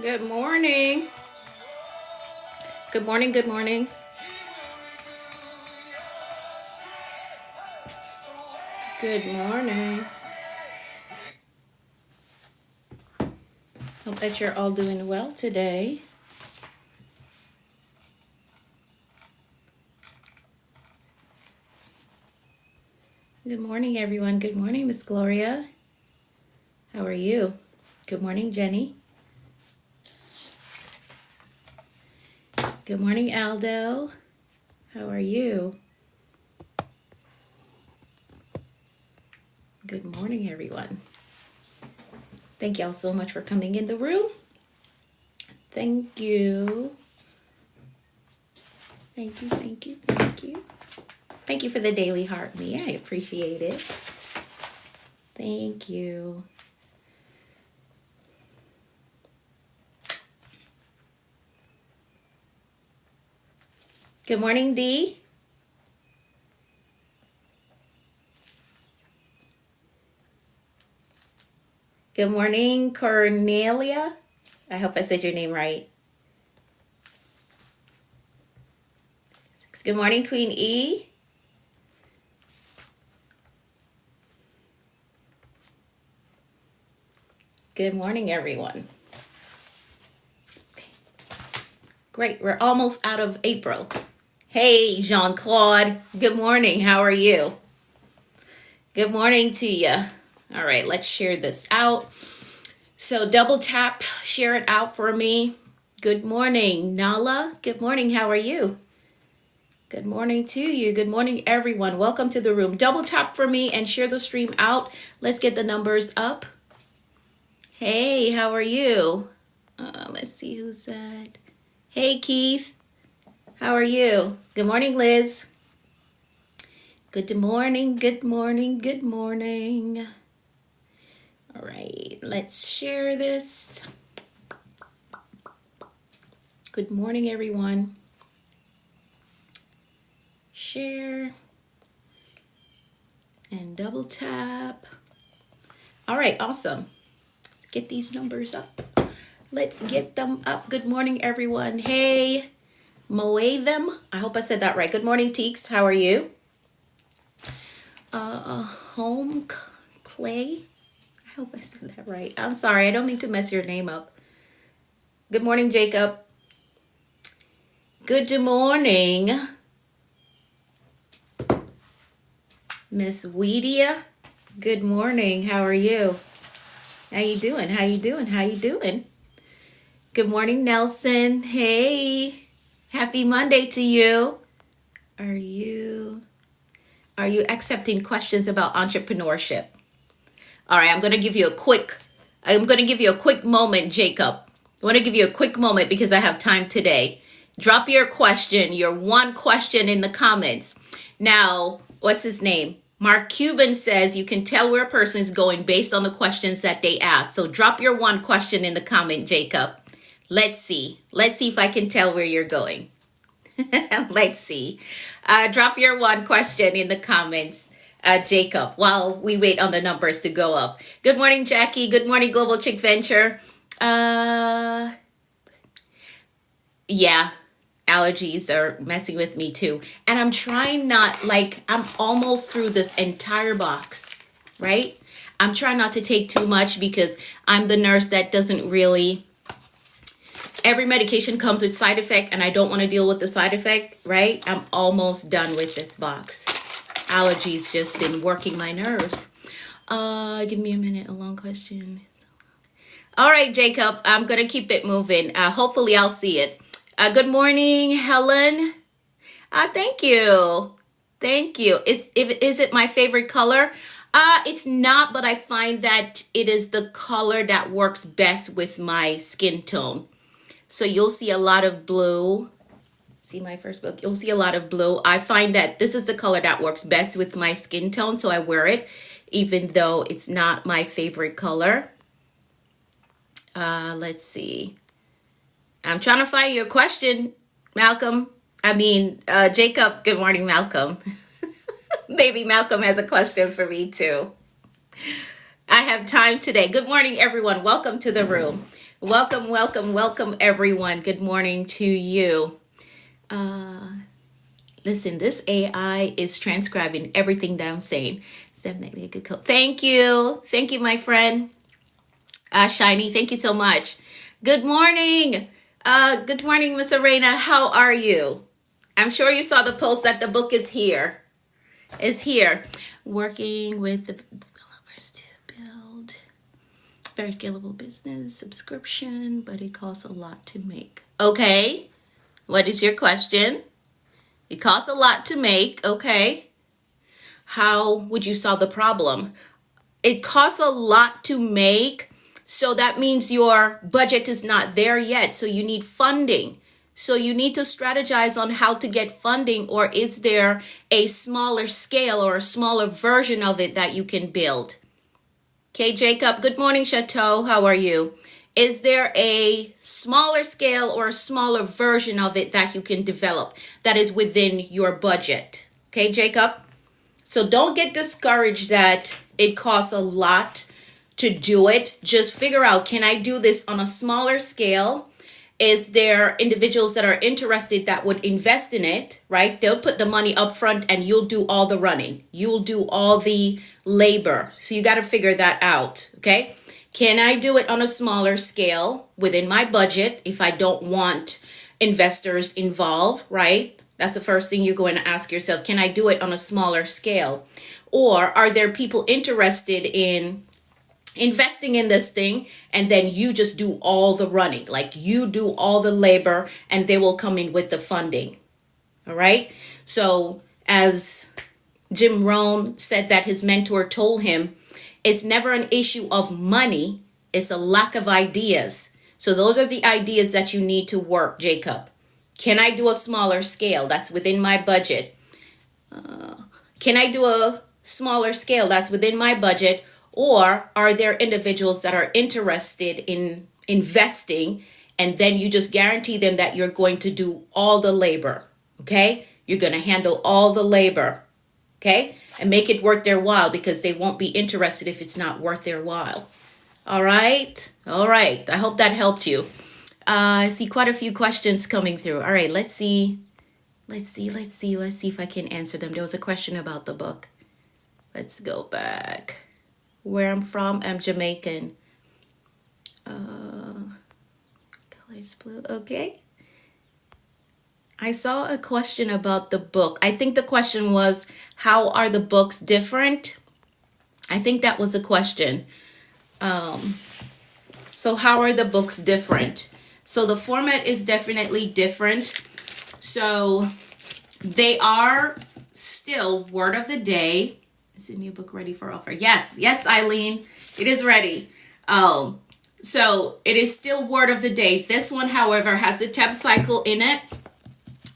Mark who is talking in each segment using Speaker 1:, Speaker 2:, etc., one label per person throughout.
Speaker 1: Good morning. Good morning. Good morning. Good morning. Hope that you're all doing well today. Good morning, everyone. Good morning, Miss Gloria. How are you? Good morning, Jenny. Good morning, Aldo. How are you? Good morning, everyone. Thank y'all so much for coming in the room. Thank you. Thank you, thank you, thank you. Thank you for the daily heart me. I appreciate it. Thank you. Good morning, Dee. Good morning, Cornelia. I hope I said your name right. Good morning, Queen E. Good morning, everyone. Great, we're almost out of April. Hey, Jean-Claude. Good morning. How are you? Good morning to you. All right, let's share this out. So double tap, share it out for me. Good morning, Nala. Good morning. How are you? Good morning to you. Good morning, everyone. Welcome to the room. Double tap for me and share the stream out. Let's get the numbers up. Hey, how are you? Let's see who's that. Hey, Keith. How are you? Good morning, Liz. Good morning, good morning, good morning. All right, let's share this. Good morning, everyone. Share and double tap. All right, awesome. Let's get these numbers up. Let's get them up. Good morning, everyone. Hey, Moavem. I hope I said that right. Good morning, Teeks. How are you? Home Clay. I hope I said that right. I'm sorry. I don't mean to mess your name up. Good morning, Jacob. Good morning, Miss Weedia. Good morning. How are you? How you doing? How you doing? How you doing? Good morning, Nelson. Hey. Happy Monday to you. Are you accepting questions about entrepreneurship? All right, I'm going to give you a quick moment, Jacob. I want to give you a quick moment because I have time today. Drop your question, your one question in the comments. Now, what's his name? Mark Cuban says you can tell where a person is going based on the questions that they ask. So drop your one question in the comment, Jacob. Let's see. Let's see if I can tell where you're going. Let's see. Drop your one question in the comments, Jacob, while we wait on the numbers to go up. Good morning, Jackie. Good morning, Global Chick Venture. Yeah, allergies are messing with me too. And I'm trying not, I'm almost through this entire box, right? I'm trying not to take too much because I'm the nurse that doesn't really, every medication comes with side effect and I don't want to deal with the side effect, right? I'm almost done with this box. Allergies just been working my nerves. Give me a minute, a long question. All right, Jacob, I'm going to keep it moving. Hopefully I'll see it. Good morning, Helen. Thank you. Thank you. Is it my favorite color? It's not, but I find that it is the color that works best with my skin tone. So you'll see a lot of blue. See my first book? You'll see a lot of blue. I find that this is the color that works best with my skin tone, so I wear it, even though it's not my favorite color. Let's see. I'm trying to find your question, Malcolm. Jacob. Good morning, Malcolm. Maybe Malcolm has a question for me too. I have time today. Good morning, everyone. Welcome to the room. Welcome, welcome, welcome, everyone. Good morning to you. Listen, this AI is transcribing everything that I'm saying. It's definitely a good code. Thank you. Thank you, my friend. Shiny, thank you so much. Good morning. Good morning, Miss Arena. How are you? I'm sure you saw the post that the book is here. It's here. Working with the developers to build very scalable business subscription, but it costs a lot to make. Okay. What is your question? It costs a lot to make. Okay. How would you solve the problem? It costs a lot to make. So that means your budget is not there yet. So you need funding. So you need to strategize on how to get funding, or is there a smaller scale or a smaller version of it that you can build? Okay, Jacob, good morning, Chateau. How are you? Is there a smaller scale or a smaller version of it that you can develop that is within your budget? Okay, Jacob? So don't get discouraged that it costs a lot to do it. Just figure out, can I do this on a smaller scale? Is there individuals that are interested that would invest in it, right? They'll put the money up front and you'll do all the running. You'll do all the labor. So you got to figure that out, okay? Can I do it on a smaller scale within my budget if I don't want investors involved, right? That's the first thing you're going to ask yourself. Can I do it on a smaller scale? Or are there people interested in investing in this thing and then you just do all the running, like you do all the labor and they will come in with the funding? All right. So as Jim Rohn said that his mentor told him, it's never an issue of money, it's a lack of ideas. So those are the ideas that you need to work, Jacob. Can I do a smaller scale that's within my budget? Can I do a smaller scale that's within my budget? Or are there individuals that are interested in investing and then you just guarantee them that you're going to do all the labor, okay? You're going to handle all the labor, okay? And make it worth their while, because they won't be interested if it's not worth their while. All right? All right. I hope that helped you. I see quite a few questions coming through. All right, let's see. Let's see if I can answer them. There was a question about the book. Let's go back. Where I'm from, I'm Jamaican. Colors blue. Okay. I saw a question about the book. I think the question was, how are the books different? I think that was a question. So how are the books different? So the format is definitely different. So they are still word of the day. Is the new book ready for offer? Yes, Eileen, it is ready. So it is still word of the day. This one, however, has the TEP cycle in it.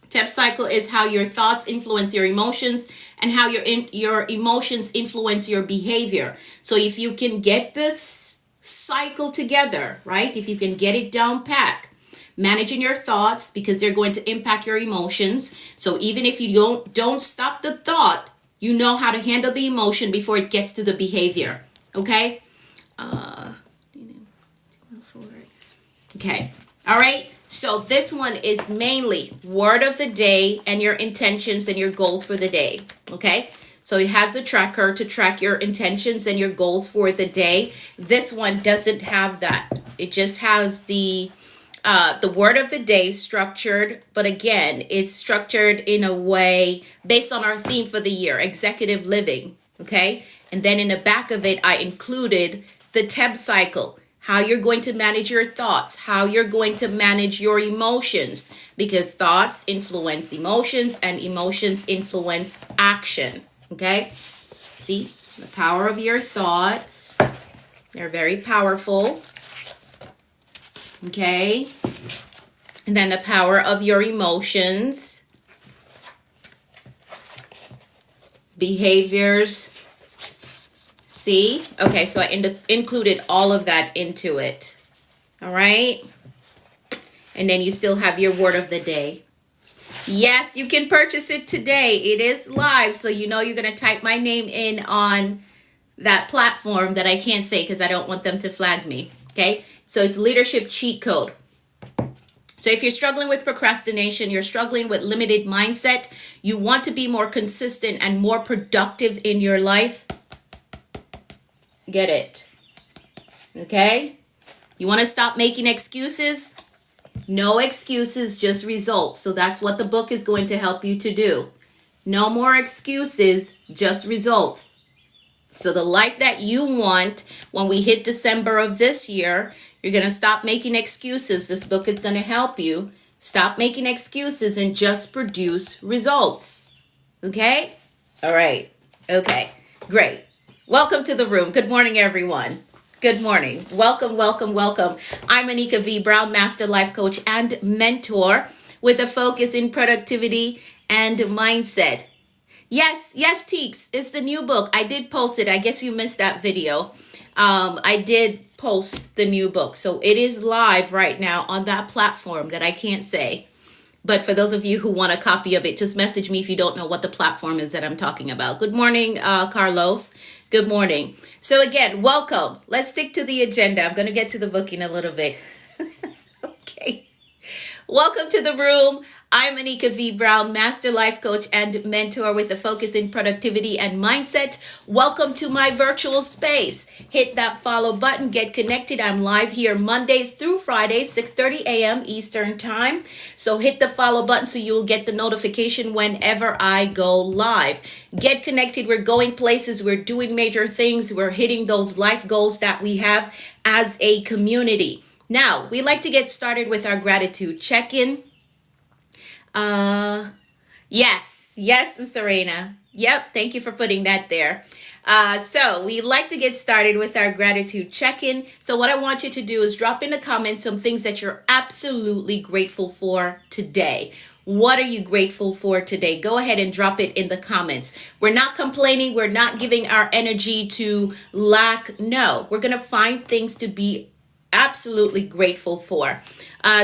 Speaker 1: TEP cycle is how your thoughts influence your emotions and how your emotions influence your behavior. So if you can get this cycle together, right? If you can get it down pat, managing your thoughts, because they're going to impact your emotions. So even if you don't stop the thought, you know how to handle the emotion before it gets to the behavior. Okay? Okay. All right. So this one is mainly word of the day and your intentions and your goals for the day. Okay? So it has a tracker to track your intentions and your goals for the day. This one doesn't have that. It just has the word of the day structured, but again, it's structured in a way based on our theme for the year, executive living, okay? And then in the back of it, I included the TEB cycle, how you're going to manage your thoughts, how you're going to manage your emotions, because thoughts influence emotions and emotions influence action, okay? See, the power of your thoughts, they're very powerful. Okay, and then the power of your emotions, behaviors. See? Okay, so I included all of that into it. All right. And then you still have your word of the day. Yes, you can purchase it today. It is live, so you know you're going to type my name in on that platform that I can't say because I don't want them to flag me. Okay? So it's leadership cheat code. So if you're struggling with procrastination, you're struggling with limited mindset, you want to be more consistent and more productive in your life, get it. Okay? You want to stop making excuses? No excuses, just results. So that's what the book is going to help you to do. No more excuses, just results. So the life that you want when we hit December of this year, you're going to stop making excuses. This book is going to help you stop making excuses and just produce results. Okay? All right. Okay. Great. Welcome to the room. Good morning, everyone. Good morning. Welcome, welcome, welcome. I'm Anika V. Brown, Master Life Coach and Mentor with a focus in productivity and mindset. Yes, Teeks, it's the new book. I did post it. I guess you missed that video. I did post the new book. So it is live right now on that platform that I can't say. But for those of you who want a copy of it, just message me if you don't know what the platform is that I'm talking about. Good morning, Carlos. Good morning. So again, welcome. Let's stick to the agenda. I'm going to get to the book in a little bit. Okay. Welcome to the room. I'm Anika V. Brown, Master Life Coach and Mentor with a focus in productivity and mindset. Welcome to my virtual space. Hit that follow button, get connected. I'm live here Mondays through Fridays, 6:30 a.m. Eastern Time. So hit the follow button so you'll get the notification whenever I go live. Get connected. We're going places. We're doing major things. We're hitting those life goals that we have as a community. Now, we like to get started with our gratitude check-in. Yes, Miss Serena. Yep, thank you for putting that there. So we like to get started with our gratitude check-in. So what I want you to do is drop in the comments some things that you're absolutely grateful for today. What are you grateful for today? Go ahead and drop it in the comments. We're not complaining. We're not giving our energy to lack. No, we're going to find things to be absolutely grateful for.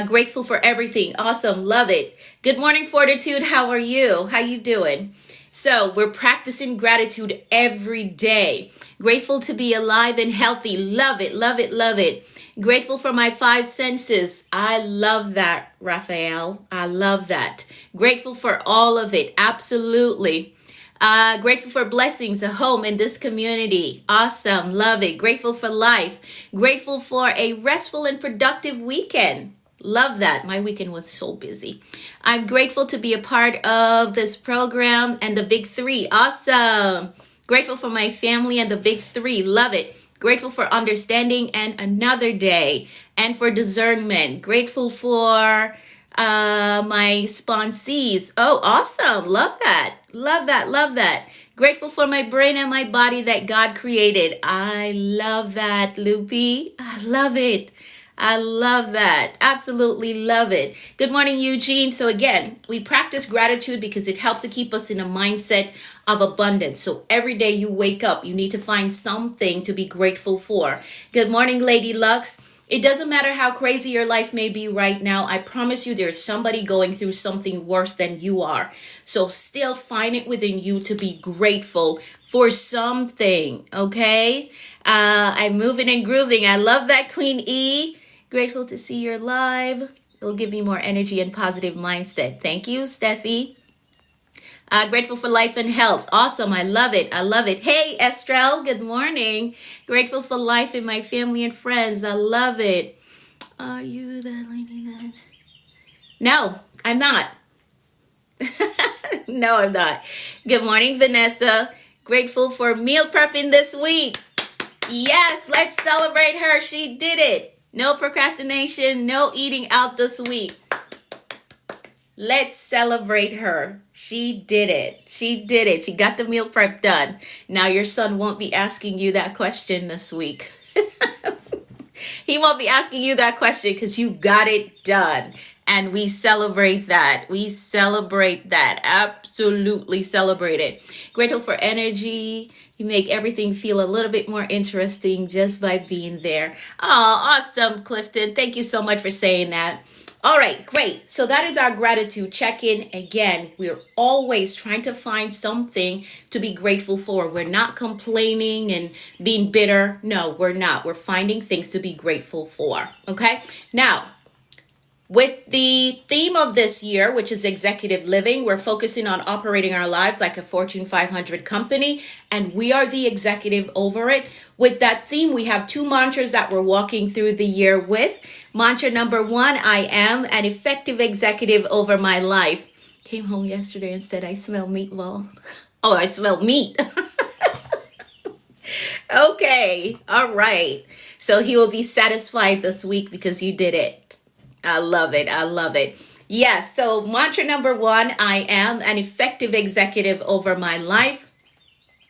Speaker 1: Grateful for everything. Awesome. Love it. Good morning, Fortitude. How are you? How you doing? So we're practicing gratitude every day. Grateful to be alive and healthy. Love it. Love it. Love it. Grateful for my 5 senses. I love that, Raphael. I love that. Grateful for all of it. Absolutely. Grateful for blessings, a home in this community. Awesome. Love it. Grateful for life. Grateful for a restful and productive weekend. Love that. My weekend was so busy. I'm grateful to be a part of this program and the Big 3. Awesome. Grateful for my family and the Big 3. Love it. Grateful for understanding and another day and for discernment. Grateful for my sponsees. Oh, awesome. Love that. Love that. Love that. Grateful for my brain and my body that God created. I love that, Loopy. I love it. I love that. Absolutely love it. Good morning, Eugene. So again, we practice gratitude because it helps to keep us in a mindset of abundance. So every day you wake up, you need to find something to be grateful for. Good morning, Lady Lux. It doesn't matter how crazy your life may be right now. I promise you there's somebody going through something worse than you are. So still find it within you to be grateful for something, okay? I'm moving and grooving. I love that, Queen E. Grateful to see you're live. It'll give me more energy and positive mindset. Thank you, Steffi. Grateful for life and health. Awesome. I love it. I love it. Hey, Estrelle. Good morning. Grateful for life and my family and friends. I love it. Are you the lady that... No, I'm not. No, I'm not. Good morning, Vanessa. Grateful for meal prepping this week. Yes, let's celebrate her. She did it. No procrastination, no eating out this week. Let's celebrate her. She did it. She did it. She got the meal prep done. Now your son won't be asking you that question this week. He won't be asking you that question because you got it done. And we celebrate that. We celebrate that. Absolutely celebrate it. Grateful for energy. You make everything feel a little bit more interesting just by being there. Oh, awesome, Clifton. Thank you so much for saying that. All right, great. So that is our gratitude check-in. Again, we're always trying to find something to be grateful for. We're not complaining and being bitter. No, we're not. We're finding things to be grateful for. Okay? Now, with the theme of this year, which is executive living, we're focusing on operating our lives like a Fortune 500 company, and we are the executive over it. With that theme, we have two mantras that we're walking through the year with. Mantra number one, I am an effective executive over my life. Came home yesterday and said, I smell meatball. Oh, I smell meat. Okay, all right. So he will be satisfied this week because you did it. I love it. I love it. Yes. So mantra number one, I am an effective executive over my life.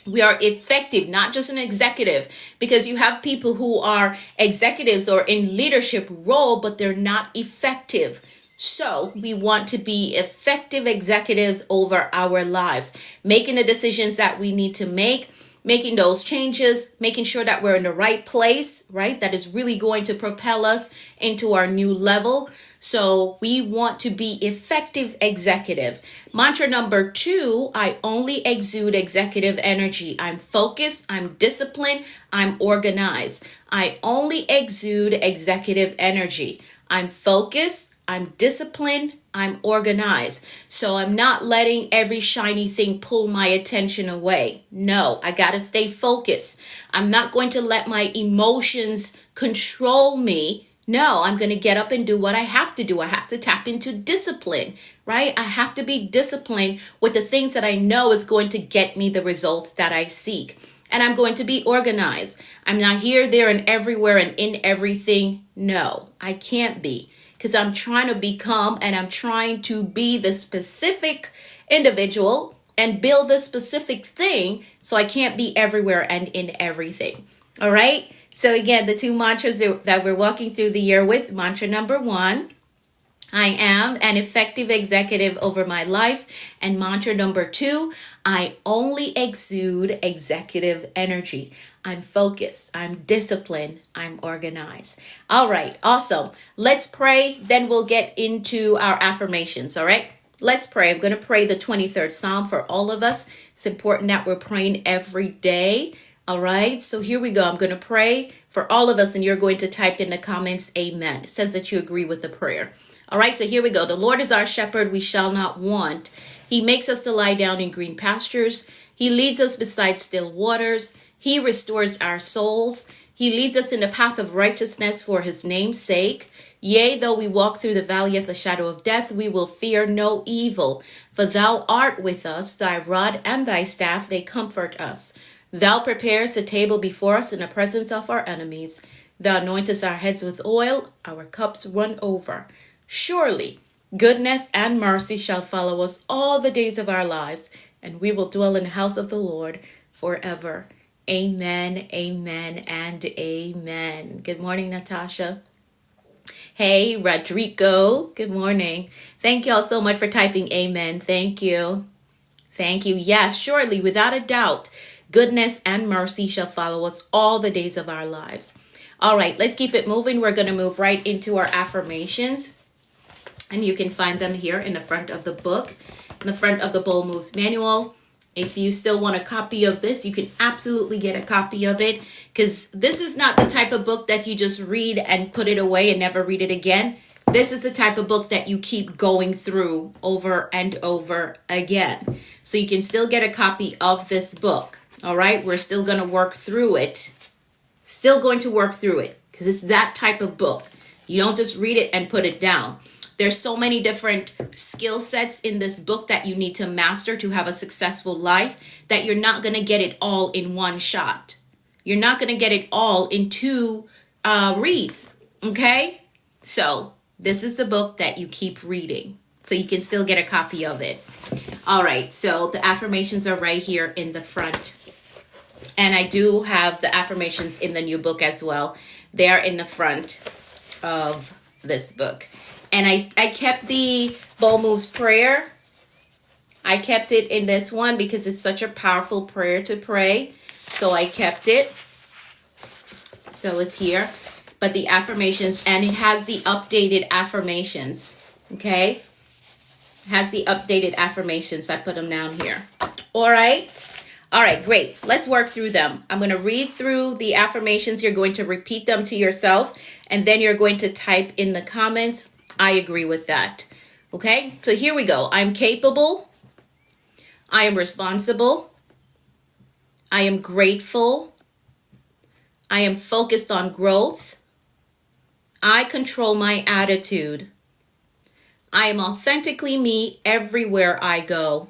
Speaker 1: We are effective, not just an executive, because you have people who are executives or in leadership role, but they're not effective. So we want to be effective executives over our lives, making the decisions that we need to make, making those changes, making sure that we're in the right place, right? That is really going to propel us into our new level. So we want to be effective executive. Mantra number two, I only exude executive energy. I'm focused, I'm disciplined, I'm organized. I only exude executive energy. I'm focused, I'm disciplined, I'm organized. So I'm not letting every shiny thing pull my attention away. No, I got to stay focused. I'm not going to let my emotions control me. No, I'm going to get up and do what I have to do. I have to tap into discipline, right? I have to be disciplined with the things that I know is going to get me the results that I seek. And I'm going to be organized. I'm not here, there, and everywhere and in everything. No, I can't be. Because I'm trying to become and I'm trying to be the specific individual and build the specific thing. So I can't be everywhere and in everything. All right. So again, the two mantras that we're walking through the year with. Mantra number one, I am an effective executive over my life. And mantra number two, I only exude executive energy. I'm focused, I'm disciplined, I'm organized. All right, awesome. Let's pray, then we'll get into our affirmations, all right? Let's pray. I'm going to pray the 23rd Psalm for all of us. It's important that we're praying every day, all right? So here we go. I'm going to pray for all of us, and you're going to type in the comments, amen. It says that you agree with the prayer. All right, so here we go. The Lord is our shepherd, we shall not want. He makes us to lie down in green pastures. He leads us beside still waters. He restores our souls. He leads us in the path of righteousness for his name's sake. Yea, though we walk through the valley of the shadow of death, we will fear no evil. For thou art with us, thy rod and thy staff, they comfort us. Thou preparest a table before us in the presence of our enemies. Thou anointest our heads with oil, our cups run over. Surely goodness and mercy shall follow us all the days of our lives, and we will dwell in the house of the Lord forever. Amen, amen, and amen. Good morning, Natasha. Hey, Rodrigo. Good morning. Thank you all so much for typing amen. Thank you. Thank you. Yes, surely, without a doubt, goodness and mercy shall follow us all the days of our lives. All right, let's keep it moving. We're going to move right into our affirmations. And you can find them here in the front of the book, in the front of the Bold Moves Manual. If you still want a copy of this, you can absolutely get a copy of it, because this is not the type of book that you just read and put it away and never read it again. This is the type of book that you keep going through over and over again. So you can still get a copy of this book. All right, we're still going to work through it. Still going to work through it because it's that type of book. You don't just read it and put it down. There's so many different skill sets in this book that you need to master to have a successful life that you're not going to get it all in one shot. You're not going to get it all in two reads. Okay? So this is the book that you keep reading. So you can still get a copy of it. All right. So the affirmations are right here in the front. And I do have the affirmations in the new book as well. They are in the front of this book. And I kept the Bold Moves prayer. I kept it in this one because it's such a powerful prayer to pray. So I kept it. So it's here. but the affirmations, and it has the updated affirmations. Okay, it has the updated affirmations. I put them down here. All right, great. Let's work through them. I'm going to read through the affirmations. You're going to repeat them to yourself, and then you're going to type in the comments, I agree with that. Okay, so here we go. I'm capable. I am responsible. I am grateful. I am focused on growth. I control my attitude. I am authentically me everywhere I go.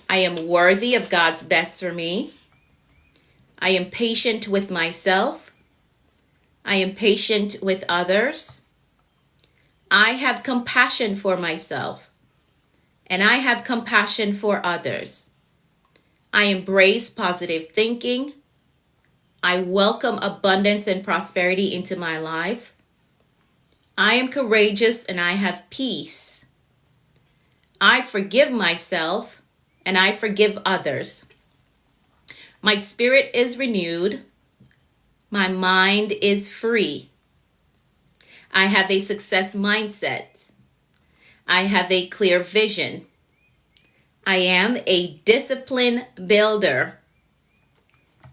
Speaker 1: I am worthy of God's best for me. I am patient with myself. I am patient with others. I have compassion for myself, and I have compassion for others. I embrace positive thinking. I welcome abundance and prosperity into my life. I am courageous and I have peace. I forgive myself and I forgive others. My spirit is renewed. My mind is free. I have a success mindset. I have a clear vision. I am a discipline builder.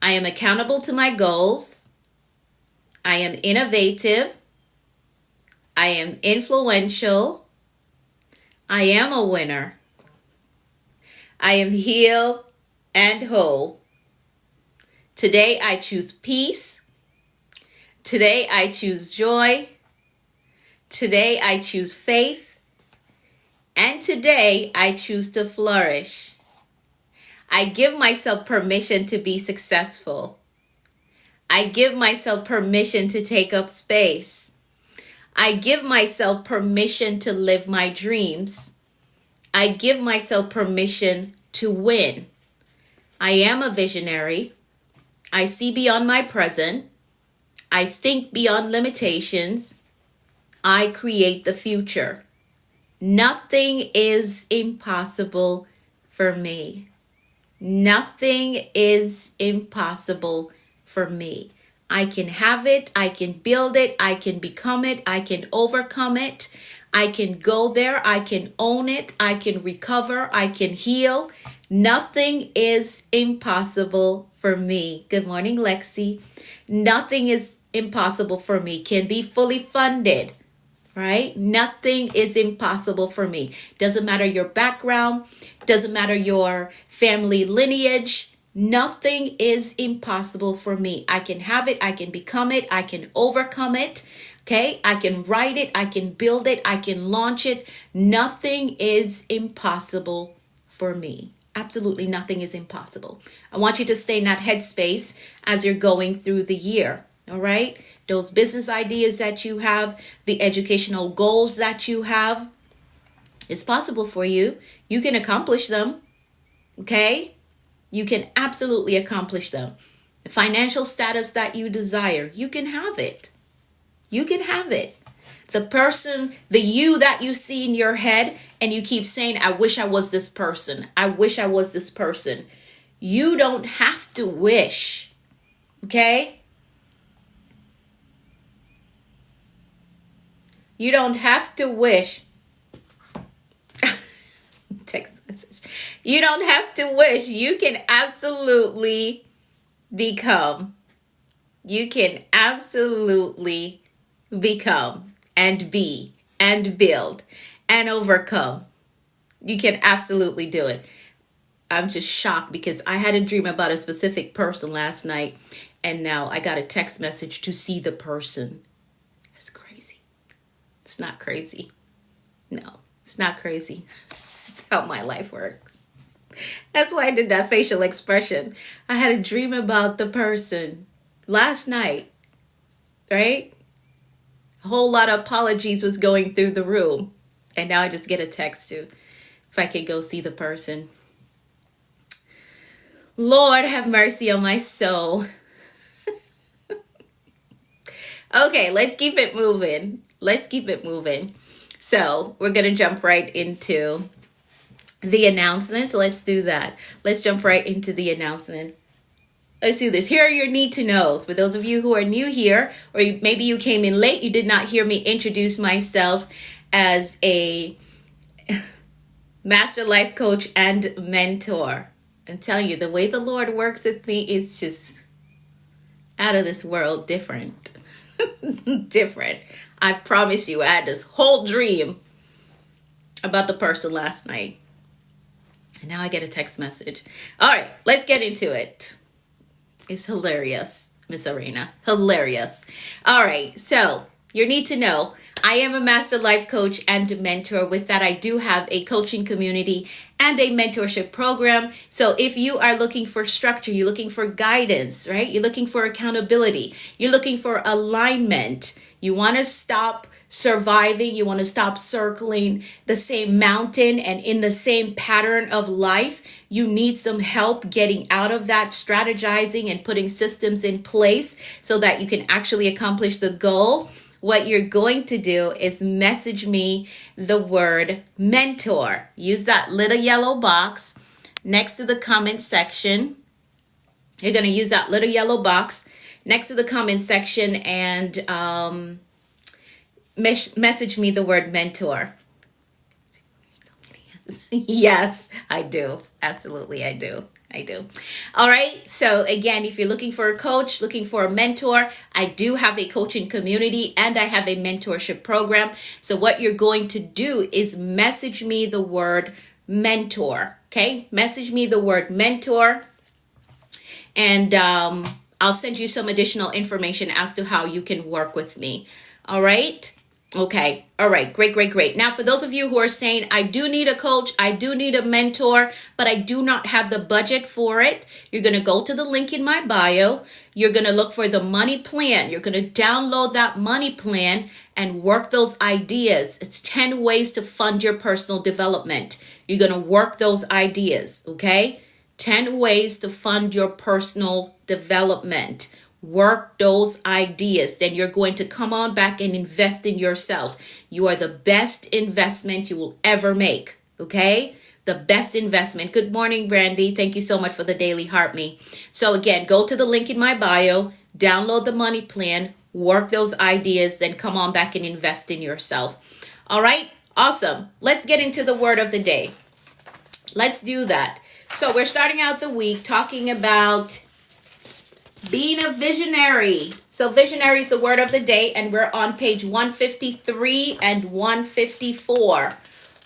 Speaker 1: I am accountable to my goals. I am innovative. I am influential. I am a winner. I am healed and whole. Today I choose peace. Today I choose joy. Today I choose faith. And today I choose to flourish. I give myself permission to be successful. I give myself permission to take up space. I give myself permission to live my dreams. I give myself permission to win. I am a visionary. I see beyond my present. I think beyond limitations. I create the future. Nothing is impossible for me. Nothing is impossible for me. I can have it. I can build it. I can become it. I can overcome it. I can go there. I can own it. I can recover. I can heal. Nothing is impossible for me. Good morning, Lexi. Nothing is impossible for me. Can be fully funded, right? Nothing is impossible for me. Doesn't matter your background. Doesn't matter your family lineage. Nothing is impossible for me. I can have it. I can become it. I can overcome it. Okay, I can write it. I can build it. I can launch it. Nothing is impossible for me. Absolutely nothing is impossible. I want you to stay in that headspace as you're going through the year. All right, those business ideas that you have, the educational goals that you have, it's possible for you. You can accomplish them. Okay, you can absolutely accomplish them. The financial status that you desire, you can have it. You can have it. The person, the you that you see in your head and you keep saying, I wish I was this person. I wish I was this person. You don't have to wish. Okay? You don't have to wish. Text message. You don't have to wish. You can absolutely become. You can absolutely become and be and build and overcome. You can absolutely do it. I'm just shocked because I had a dream about a specific person last night, and now I got a text message to see the person. That's crazy. It's not crazy. No, it's not crazy. That's how my life works. That's why I did that facial expression. I had a dream about the person last night, right? A whole lot of apologies was going through the room. And now I just get a text to if I could go see the person. Lord, have mercy on my soul. Okay, let's keep it moving. Let's keep it moving. So we're going to jump right into the announcements. Let's do that. Let's jump right into the announcement. let's do this. Here are your need to knows. For those of you who are new here, or maybe you came in late, you did not hear me introduce myself as a master life coach and mentor. I'm telling you, the way the Lord works with me is just out of this world, different. Different. I promise you, I had this whole dream about the person last night. And now I get a text message. All right, let's get into it. It's hilarious, Miss Arena. Hilarious. All right, so you need to know I am a master life coach and mentor. With that, I do have a coaching community and a mentorship program. So if you are looking for structure, you're looking for guidance, right? You're looking for accountability. You're looking for alignment. You want to stop surviving. You want to stop circling the same mountain and in the same pattern of life. You need some help getting out of that, strategizing and putting systems in place so that you can actually accomplish the goal. What you're going to do is message me the word mentor. Use that little yellow box next to the comment section. You're going to use that little yellow box next to the comment section and message me the word mentor. Yes, I do. Absolutely, I do. All right. So again, if you're looking for a coach, looking for a mentor, I do have a coaching community and I have a mentorship program. So what you're going to do is message me the word mentor. Okay. Message me the word mentor. And I'll send you some additional information as to how you can work with me. All right. Okay. All right. Great. Now, for those of you who are saying, I do need a coach, I do need a mentor, but I do not have the budget for it, you're going to go to the link in my bio. You're going to look for the money plan. You're going to download that money plan and work those ideas. It's 10 ways to fund your personal development. You're going to work those ideas. Okay. 10 ways to fund your personal development. Work those ideas. Then you're going to come on back and invest in yourself. You are the best investment you will ever make. Okay? The best investment. Good morning, Brandy. Thank you so much for the daily heart me. So again, go to the link in my bio, download the money plan, work those ideas, then come on back and invest in yourself. All right? Awesome. Let's get into the word of the day. Let's do that. So we're starting out the week talking about being a visionary. So visionary is the word of the day, and we're on page 153 and 154.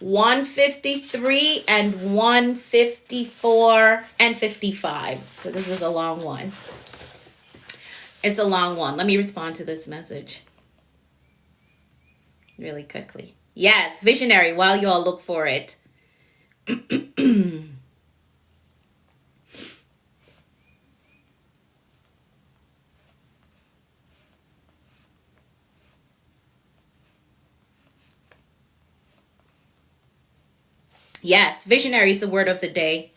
Speaker 1: 153 and 154 and 55. So this is a long one. It's a long one. Let me respond to this message really quickly. Yes, visionary, while you all look for it. Yes, visionary is the word of the day.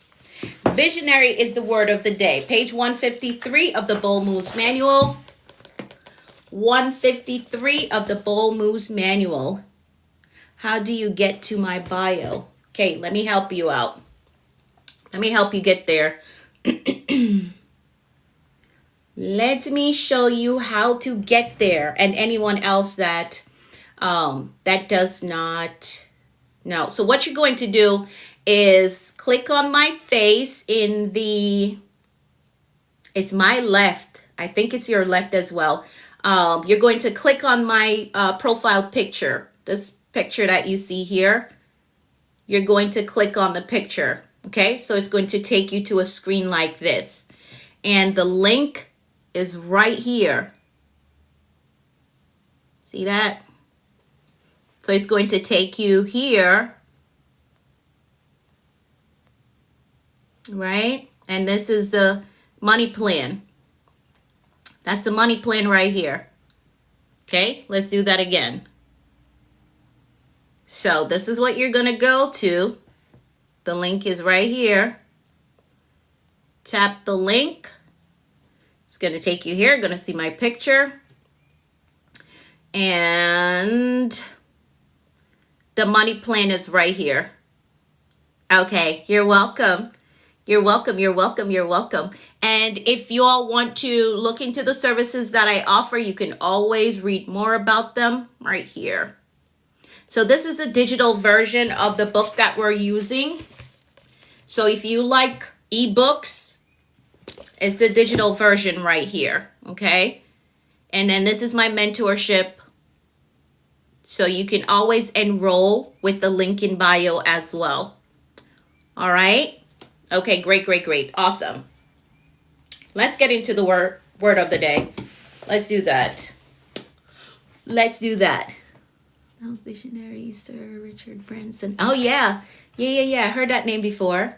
Speaker 1: Visionary is the word of the day. Page 153 of the Bold Moves Manual. 153 of the Bold Moves Manual. How do you get to my bio? Okay, let me help you out. Let me help you get there. Let me show you how to get there, and anyone else that does not know. So what you're going to do is click on my face in the, it's my left. I think it's your left as well. You're going to click on my profile picture. This picture that you see here. You're going to click on the picture. Okay, so it's going to take you to a screen like this. And the link is right here. See that? So it's going to take you here, right? And this is the money plan. That's the money plan right here. Okay, let's do that again. So this is what you're going to go to. The link is right here. Tap the link. It's going to take you here. You're going to see my picture. And the money plan is right here. Okay, you're welcome. You're welcome. You're welcome. You're welcome. And if you all want to look into the services that I offer, you can always read more about them right here. So this is a digital version of the book that we're using. So if you like ebooks, it's the digital version right here. Okay. And then this is my mentorship. So you can always enroll with the link in bio as well. All right. Okay, great, great, great. Awesome. Let's get into the word of the day. Let's do that. Let's do that. Oh, visionary Sir Richard Branson. Oh, yeah. Yeah. I heard that name before.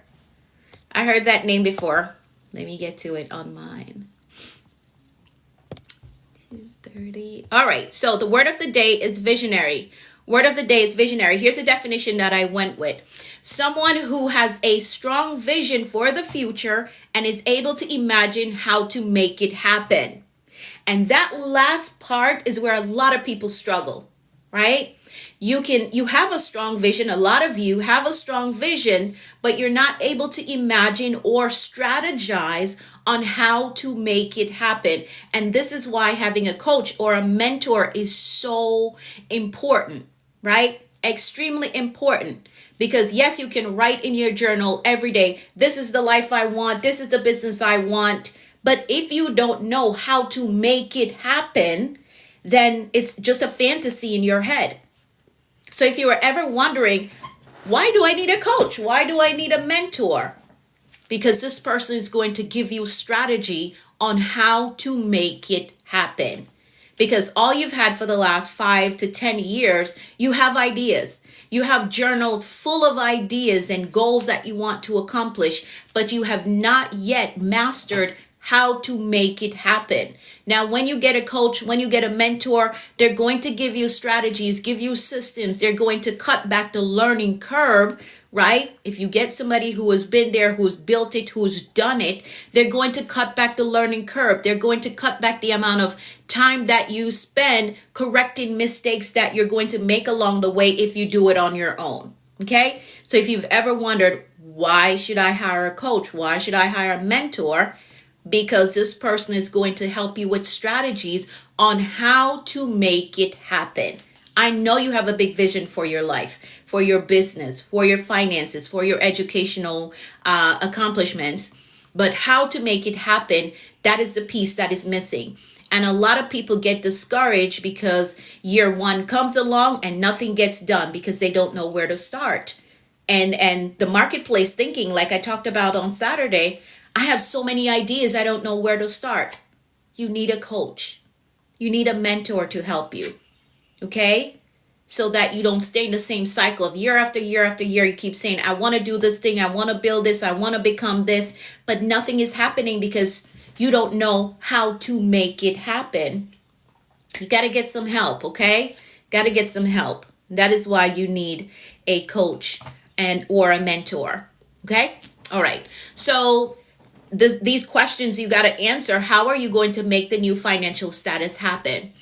Speaker 1: Let me get to it on mine. 2:30. All right. So the word of the day is visionary. Word of the day is visionary. Here's a definition that I went with. Someone who has a strong vision for the future and is able to imagine how to make it happen. And that last part is where a lot of people struggle, right? You have a strong vision. A lot of you have a strong vision, but you're not able to imagine or strategize on how to make it happen. And this is why having a coach or a mentor is so important, right? Extremely important. Because yes, you can write in your journal every day, this is the life I want, this is the business I want. But if you don't know how to make it happen, then it's just a fantasy in your head. So if you were ever wondering, why do I need a coach? Why do I need a mentor? Because this person is going to give you strategy on how to make it happen. Because all you've had for the last 5 to 10 years, you have ideas. You have journals full of ideas and goals that you want to accomplish, but you have not yet mastered how to make it happen. Now, when you get a coach, when you get a mentor, they're going to give you strategies, give you systems. They're going to cut back the learning curve, right? If you get somebody who has been there, who's built it, who's done it, they're going to cut back the learning curve. They're going to cut back the amount of time that you spend correcting mistakes that you're going to make along the way if you do it on your own. Okay? So if you've ever wondered, why should I hire a coach? Why should I hire a mentor? Because this person is going to help you with strategies on how to make it happen. I know you have a big vision for your life, for your business, for your finances, for your educational accomplishments, but how to make it happen, that is the piece that is missing. And a lot of people get discouraged because year one comes along and nothing gets done because they don't know where to start. And the marketplace thinking, like I talked about on Saturday, I have so many ideas, I don't know where to start. You need a coach. You need a mentor to help you. Okay? So that you don't stay in the same cycle of year after year after year. You keep saying, I want to do this thing. I want to build this. I want to become this. But nothing is happening because you don't know how to make it happen. You got to get some help. Okay? Got to get some help. That is why you need a coach or a mentor. Okay? All right. So these questions you got to answer. How are you going to make the new financial status happen?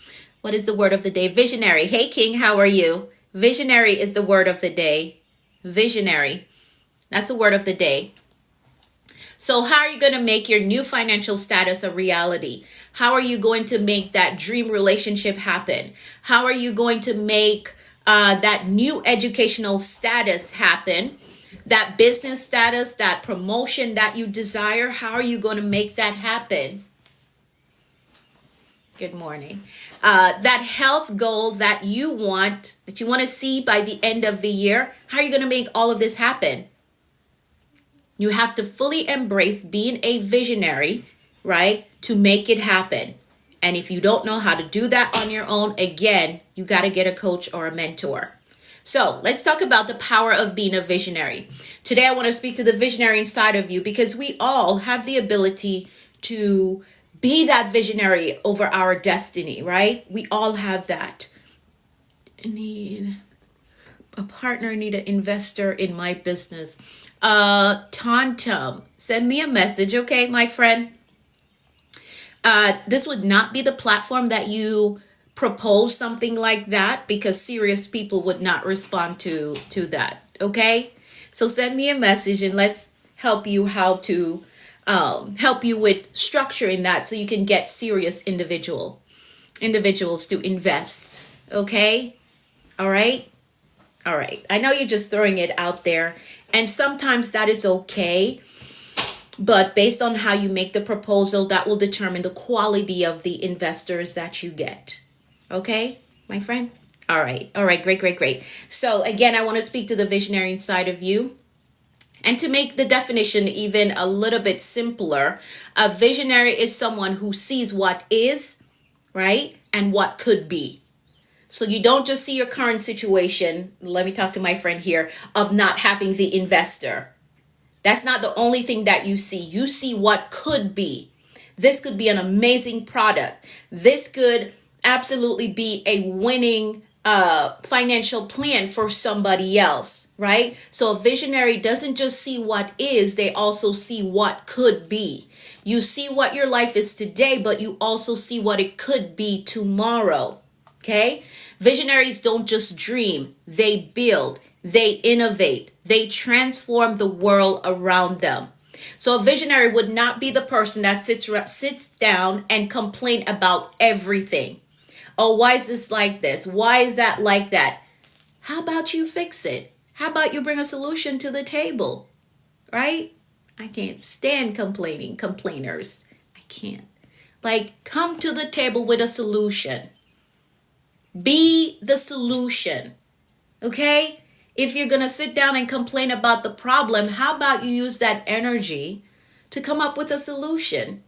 Speaker 1: What is the word of the day? Visionary. Hey, King, how are you? Visionary is the word of the day. Visionary. That's the word of the day. So how are you going to make your new financial status a reality? How are you going to make that dream relationship happen? How are you going to make that new educational status happen? That business status, that promotion that you desire, how are you going to make that happen? Good morning. That health goal that you want to see by the end of the year, how are you going to make all of this happen? You have to fully embrace being a visionary, right, to make it happen. And if you don't know how to do that on your own, again, you got to get a coach or a mentor. So let's talk about the power of being a visionary. Today, I want to speak to the visionary inside of you because we all have the ability to be that visionary over our destiny, right? We all have that. I need a partner, I need an investor in my business. Tantum, send me a message, okay, my friend? This would not be the platform that you propose something like that because serious people would not respond to that, okay? So send me a message and let's help you how to help you with structuring that so you can get serious individuals to invest. Okay? All right? All right. I know you're just throwing it out there, and sometimes that is okay. But based on how you make the proposal, that will determine the quality of the investors that you get. Okay, my friend? All right. All right. Great, great, great. So again, I want to speak to the visionary inside of you. And to make the definition even a little bit simpler, a visionary is someone who sees what is, right? And what could be. So you don't just see your current situation. Let me talk to my friend here of not having the investor. That's not the only thing that you see. You see what could be. This could be an amazing product. This could absolutely be a winning financial plan for somebody else, right? So a visionary doesn't just see what is, they also see what could be. You see what your life is today, but you also see what it could be tomorrow, okay? Visionaries don't just dream, they build, they innovate, they transform the world around them. So a visionary would not be the person that sits down and complain about everything. Oh, why is this like this? Why is that like that? How about you fix it? How about you bring a solution to the table? Right? I can't stand complainers. I can't. Like, come to the table with a solution. Be the solution. Okay? If you're going to sit down and complain about the problem, how about you use that energy to come up with a solution?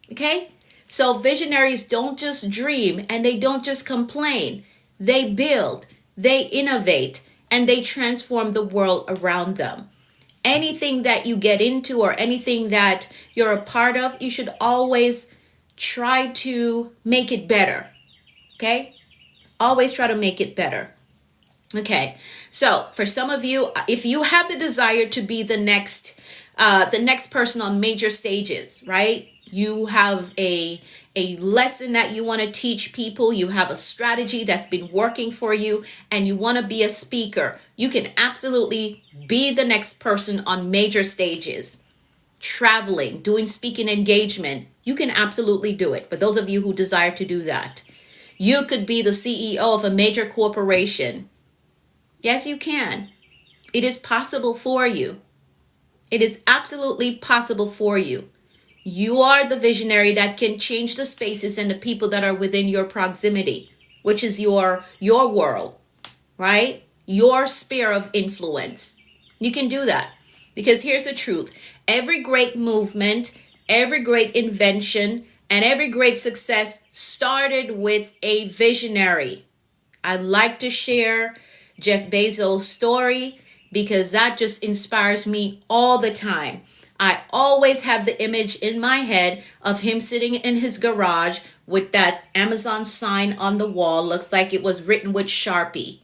Speaker 1: Okay? So visionaries don't just dream and they don't just complain. They build, they innovate, and they transform the world around them. Anything that you get into or anything that you're a part of, you should always try to make it better. Okay? Always try to make it better. Okay, so for some of you, if you have the desire to be the next person on major stages, right? You have a lesson that you want to teach people. You have a strategy that's been working for you, and you want to be a speaker. You can absolutely be the next person on major stages, traveling, doing speaking engagement. You can absolutely do it. For those of you who desire to do that, you could be the CEO of a major corporation. Yes, you can. It is possible for you. It is absolutely possible for you. You are the visionary that can change the spaces and the people that are within your proximity, which is your world, right? Your sphere of influence. You can do that because here's the truth. Every great movement, every great invention, and every great success started with a visionary. I like to share Jeff Bezos' story because that just inspires me all the time. I always have the image in my head of him sitting in his garage with that Amazon sign on the wall. Looks like it was written with Sharpie,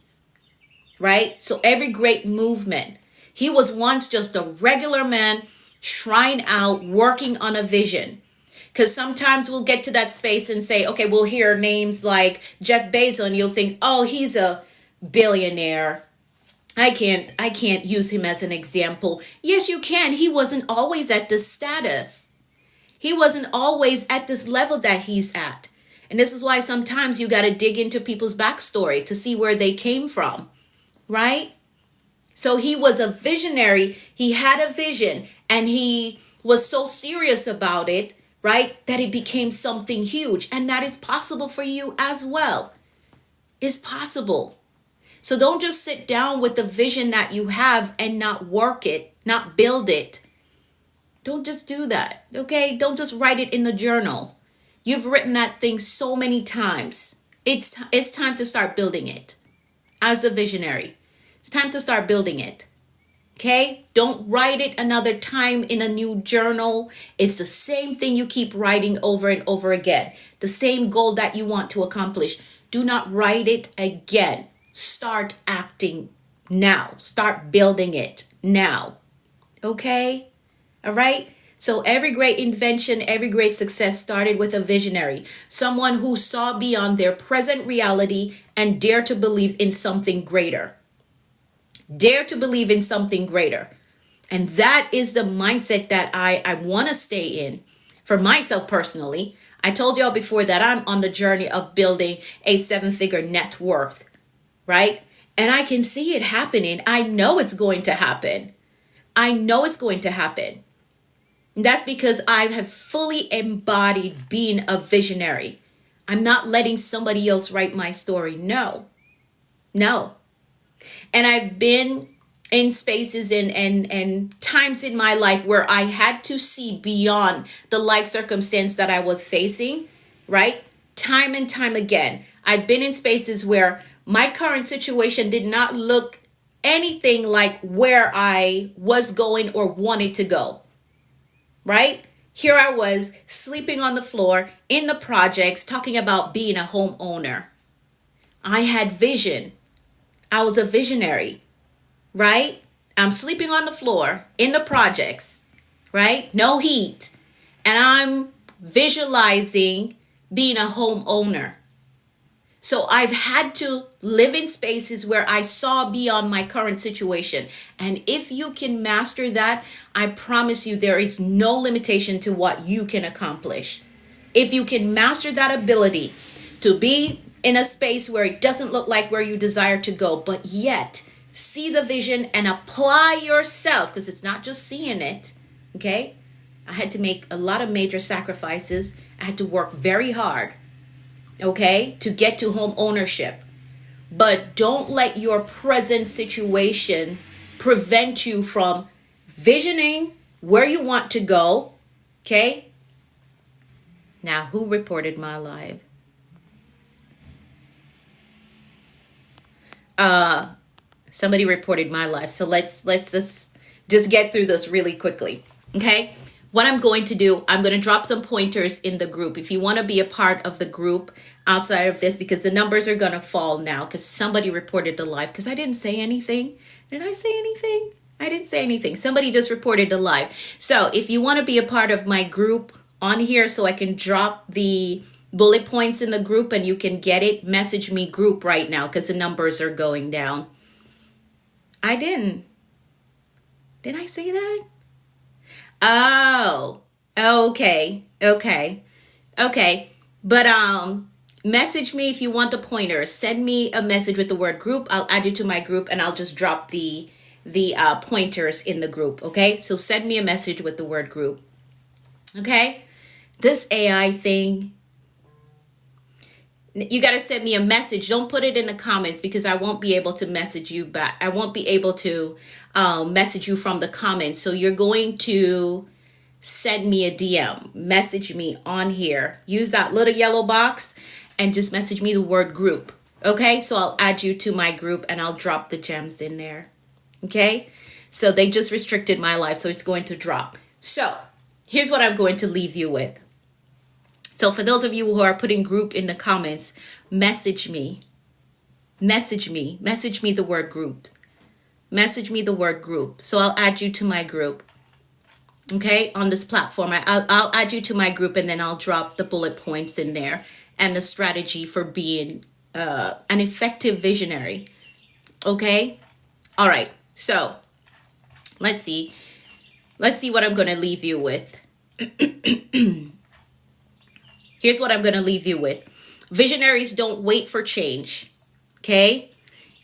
Speaker 1: right? So every great movement, he was once just a regular man trying out, working on a vision. Because sometimes we'll get to that space and say, okay, we'll hear names like Jeff Bezos and you'll think, oh, he's a billionaire. I can't use him as an example. Yes, you can. He wasn't always at this status. He wasn't always at this level that he's at. And this is why sometimes you got to dig into people's backstory to see where they came from, right? So he was a visionary. He had a vision and he was so serious about it, right, that it became something huge. And that is possible for you as well. It's possible. So don't just sit down with the vision that you have and not work it, not build it. Don't just do that, okay? Don't just write it in the journal. You've written that thing so many times. It's time to start building it as a visionary. It's time to start building it, okay? Don't write it another time in a new journal. It's the same thing you keep writing over and over again. The same goal that you want to accomplish. Do not write it again. Start acting now. Start building it now. Okay? All right? So every great invention, every great success started with a visionary. Someone who saw beyond their present reality and dared to believe in something greater. Dare to believe in something greater. And that is the mindset that I want to stay in for myself personally. I told y'all before that I'm on the journey of building a 7-figure net worth, right? And I can see it happening. I know it's going to happen. I know it's going to happen. And that's because I have fully embodied being a visionary. I'm not letting somebody else write my story. No. And I've been in spaces and times in my life where I had to see beyond the life circumstance that I was facing, right? Time and time again. I've been in spaces where my current situation did not look anything like where I was going or wanted to go, right? Here I was sleeping on the floor in the projects talking about being a homeowner. I had vision. I was a visionary, right? I'm sleeping on the floor in the projects, right? No heat. And I'm visualizing being a homeowner. So I've had to live in spaces where I saw beyond my current situation. And if you can master that, I promise you there is no limitation to what you can accomplish. If you can master that ability to be in a space where it doesn't look like where you desire to go, but yet see the vision and apply yourself, because it's not just seeing it, okay? I had to make a lot of major sacrifices. I had to work very hard, okay, to get to home ownership. But don't let your present situation prevent you from visioning where you want to go, okay? Now, who reported my live? Somebody reported my live. So let's just get through this really quickly, okay? What I'm going to do, I'm going to drop some pointers in the group. If you want to be a part of the group outside of this, because the numbers are going to fall now because somebody reported the live, because I didn't say anything. Did I say anything? I didn't say anything. Somebody just reported the live. So if you want to be a part of my group on here so I can drop the bullet points in the group and you can get it, message me group right now because the numbers are going down. I didn't. Did I say that? Oh, okay. But message me if you want the pointer. Send me a message with the word group. I'll add you to my group and I'll just drop the pointers in the group. Okay, so send me a message with the word group. Okay, this AI thing, you got to send me a message. Don't put it in the comments because I won't be able to message you back. I won't be able to message you from the comments. So you're going to send me a DM, message me on here. Use that little yellow box and just message me the word group. Okay, so I'll add you to my group and I'll drop the gems in there. Okay, so they just restricted my life, so it's going to drop. So here's what I'm going to leave you with. So for those of you who are putting group in the comments, message me the word group. Message me the word group. So I'll add you to my group. Okay, on this platform, I'll add you to my group and then I'll drop the bullet points in there and the strategy for being an effective visionary. Okay, all right. So let's see what I'm going to leave you with. Here's what I'm going to leave you with. Visionaries don't wait for change. Okay?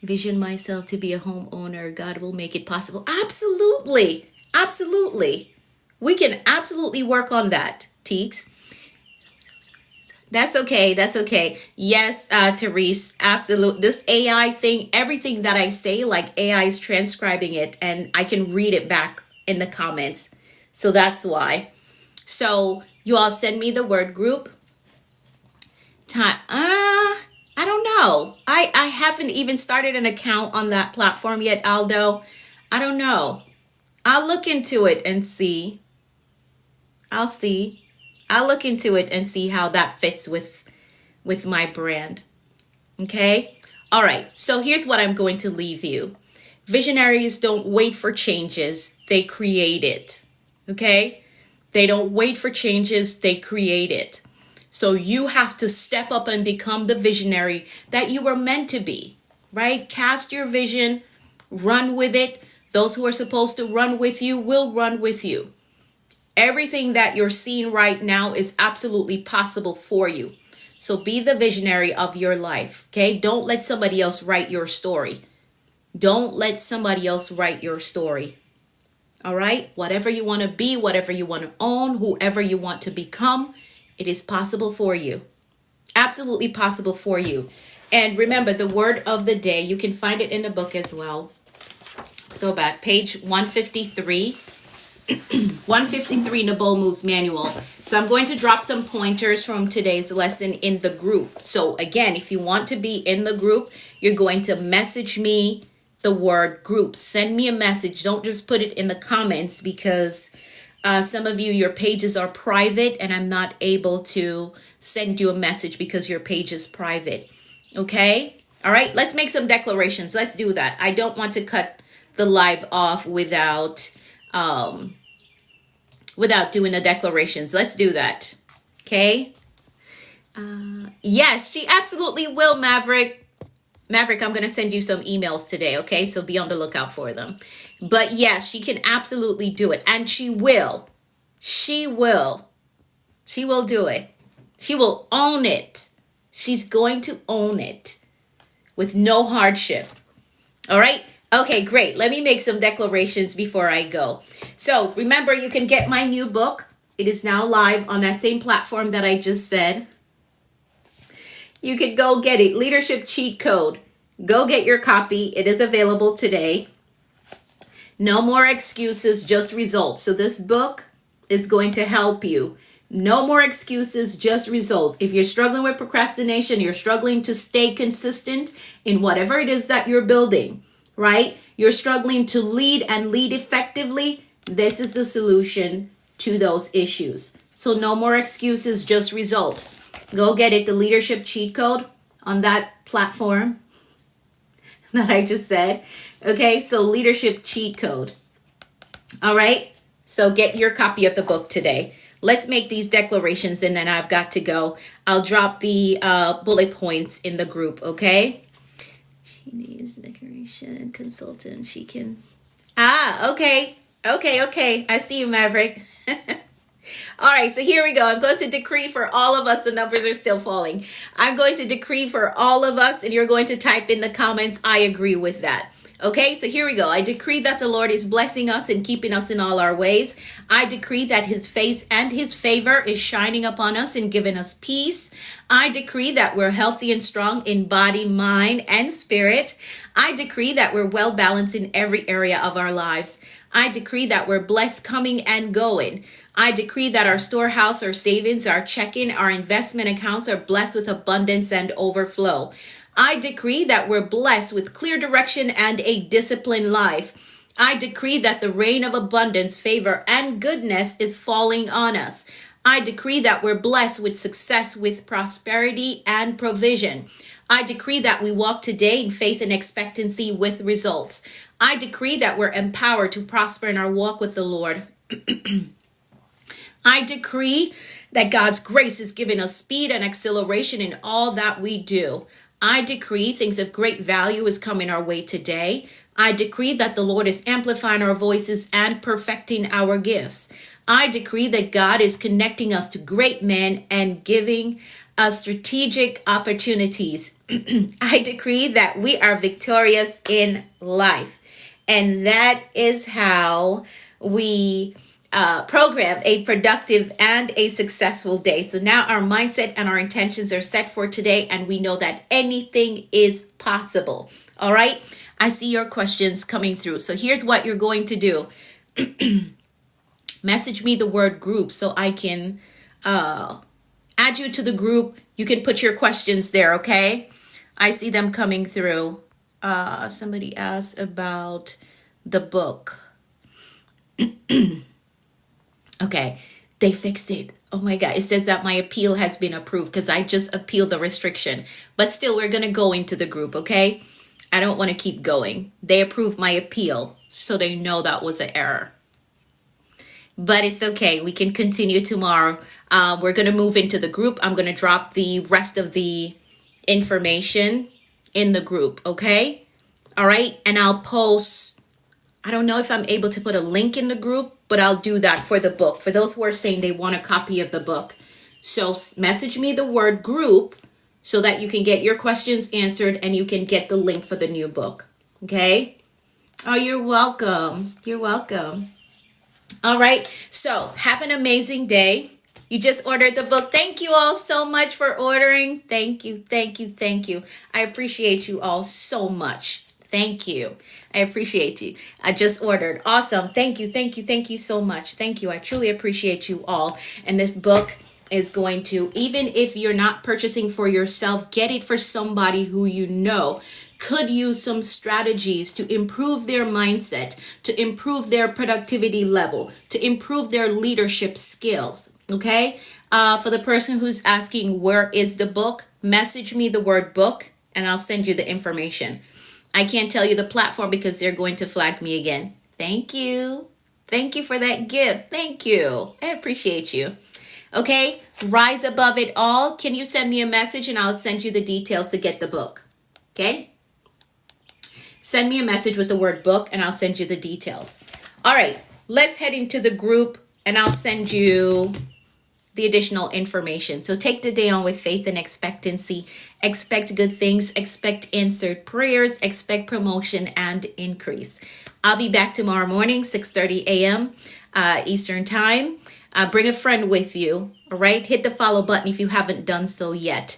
Speaker 1: Vision myself to be a homeowner. God will make it possible. Absolutely. Absolutely. We can absolutely work on that, Teeks. That's okay. That's okay. Yes, Therese, absolutely. This AI thing, everything that I say, like AI is transcribing it and I can read it back in the comments. So that's why. So you all send me the word group. I don't know. I haven't even started an account on that platform yet, Aldo. I don't know. I'll look into it and see. I'll look into it and see how that fits with my brand. Okay? All right. So here's what I'm going to leave you. Visionaries don't wait for changes. They create it. Okay? They don't wait for changes. They create it. So you have to step up and become the visionary that you were meant to be, right? Cast your vision, run with it, Those who are supposed to run with you will run with you. Everything that you're seeing right now is absolutely possible for you. So be the visionary of your life, okay? Don't let somebody else write your story. Don't let somebody else write your story. All right? Whatever you want to be, whatever you want to own, whoever you want to become, it is possible for you. Absolutely possible for you. And remember, the word of the day, you can find it in the book as well. Let's go back. Page 153. 153 in the Bold Moves Manual. So I'm going to drop some pointers from today's lesson in the group. So again, if you want to be in the group, you're going to message me the word group. Send me a message. Don't just put it in the comments, because some of you, your pages are private and I'm not able to send you a message because your page is private. Okay? All right, let's make some declarations. Let's do that. I don't want to cut the live off without doing the declarations. Let's do that. Okay. Yes, she absolutely will, Maverick. Maverick, I'm going to send you some emails today. Okay. So be on the lookout for them. But yes, she can absolutely do it. And she will. She will. She will do it. She will own it. She's going to own it with no hardship. All right. Okay, great. Let me make some declarations before I go. So remember, you can get my new book. It is now live on that same platform that I just said. You can go get it. Leadership Cheat Code. Go get your copy. It is available today. No more excuses, just results. So this book is going to help you. No more excuses, just results. If you're struggling with procrastination, you're struggling to stay consistent in whatever it is that you're building, right? You're struggling to lead and lead effectively. This is the solution to those issues. So no more excuses, just results. Go get it, the Leadership Cheat Code, on that platform that I just said. Okay, so Leadership Cheat Code. All right, so get your copy of the book today. Let's make these declarations and then I've got to go. I'll drop the bullet points in the group, okay? She needs decoration consultant. She can. Okay. I see you, Maverick. All right, so here we go. I'm going to decree for all of us. The numbers are still falling. I'm going to decree for all of us, and you're going to type in the comments, I agree with that. Okay, so here we go. I decree that the Lord is blessing us and keeping us in all our ways. I decree that his face and his favor is shining upon us and giving us peace. I decree that we're healthy and strong in body, mind, and spirit. I decree that we're well balanced in every area of our lives. I decree that we're blessed coming and going. I decree that our storehouse, our savings, our checking, our investment accounts are blessed with abundance and overflow. I decree that we're blessed with clear direction and a disciplined life. I decree that the rain of abundance, favor, and goodness is falling on us. I decree that we're blessed with success, with prosperity and provision. I decree that we walk today in faith and expectancy with results. I decree that we're empowered to prosper in our walk with the Lord. I decree that God's grace is giving us speed and acceleration in all that we do. I decree things of great value is coming our way today. I decree that the Lord is amplifying our voices and perfecting our gifts. I decree that God is connecting us to great men and giving us strategic opportunities. I decree that we are victorious in life. And that is how we program a productive and a successful day. So now our mindset and our intentions are set for today, and we know that anything is possible. All right. I see your questions coming through. So here's what you're going to do. Message me the word group so I can add you to the group. You can put your questions there. Okay. I see them coming through. Somebody asked about the book. Okay, they fixed it. Oh my God, it says that my appeal has been approved because I just appealed the restriction. But still, we're going to go into the group, okay? I don't want to keep going. They approved my appeal, so they know that was an error. But it's okay. We can continue tomorrow. We're going to move into the group. I'm going to drop the rest of the information in the group, okay? All right, and I'll post I don't know if I'm able to put a link in the group, but I'll do that for the book. For those who are saying they want a copy of the book. So message me the word group so that you can get your questions answered and you can get the link for the new book. Okay? Oh, you're welcome. You're welcome. All right. So have an amazing day. You just ordered the book. Thank you all so much for ordering. Thank you. Thank you. Thank you. I appreciate you all so much. Thank you. I appreciate you. I just ordered. Awesome. Thank you. Thank you. Thank you so much. Thank you. I truly appreciate you all. And this book is going to, even if you're not purchasing for yourself, get it for somebody who you know could use some strategies to improve their mindset, to improve their productivity level, to improve their leadership skills. Okay? For the person who's asking, where is the book? Message me the word book and I'll send you the information. I can't tell you the platform because they're going to flag me again. Thank you. Thank you for that gift. Thank you. I appreciate you. Okay? Rise above it all. Can you send me a message and I'll send you the details to get the book? Okay? Send me a message with the word book and I'll send you the details. All right. Let's head into the group and I'll send you the additional information. So take the day on with faith and expectancy. Expect good things. Expect answered prayers. Expect promotion and increase. I'll be back tomorrow morning, 6:30 a.m. Eastern time. Bring a friend with you. All right. Hit the follow button if you haven't done so yet.